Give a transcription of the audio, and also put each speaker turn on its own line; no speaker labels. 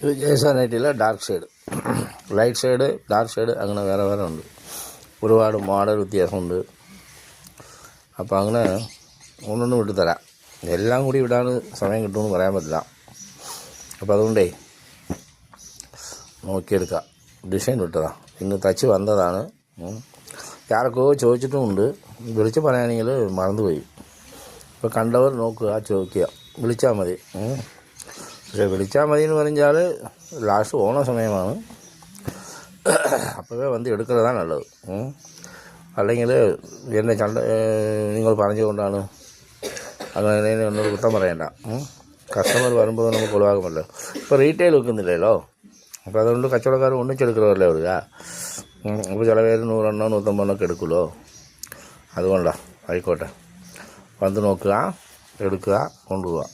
ഇത് ജേഴ്സാനൈറ്റിയിലെ dark shade, light shade, dark shade അങ്ങനെ വേറെ വേറെ ഉണ്ട്. ഒരുപാട് മോഡൽ വ്യത്യാസമുണ്ട്. അപ്പോൾ അങ്ങനെ ഒന്നൊന്നും വിട്ടു തരാം. എല്ലാം കൂടി വിടാൻ സമയം കിട്ടുമെന്ന് പറയാൻ പറ്റില്ല. അപ്പോൾ അതുകൊണ്ടേ നോക്കിയെടുക്കാം. ഡിസൈൻ വിട്ടതാ, ഇന്ന് തച്ച് വന്നതാണ്. ആർക്കോ ചോദിച്ചിട്ടുമുണ്ട്, വിളിച്ച് പറയുകയാണെങ്കിൽ മറന്നുപോയി. ഇപ്പോൾ കണ്ടവർ നോക്കുക, ചോദിക്കുക, വിളിച്ചാൽ മതി. പക്ഷേ വിളിച്ചാൽ മതി എന്ന് പറഞ്ഞാൽ ലാസ്റ്റ് ഓണ സമയമാണ്, അപ്പോഴേ വന്ന് എടുക്കുന്നതാണ് നല്ലത്. അല്ലെങ്കിൽ എന്നെ നിങ്ങൾ പറഞ്ഞുകൊണ്ടാണ് അങ്ങനെ ഒന്നും കുറ്റം പറയണ്ട. കസ്റ്റമർ വരുമ്പോൾ നമുക്ക് ഒഴിവാക്കുമല്ലോ. ഇപ്പോൾ റീറ്റെയിൽ വെക്കുന്നില്ലല്ലോ, അപ്പോൾ അതുകൊണ്ട് കച്ചവടക്കാർ ഒന്നിച്ചെടുക്കുന്നവരല്ലേ വരിക. അപ്പോൾ ചില പേര് 100 എണ്ണോ 150 എണ്ണമൊക്കെ എടുക്കുമല്ലോ. അതുകൊണ്ടാണ്. ആയിക്കോട്ടെ, വന്ന് നോക്കുക, എടുക്കുക, കൊണ്ടുപോവുക.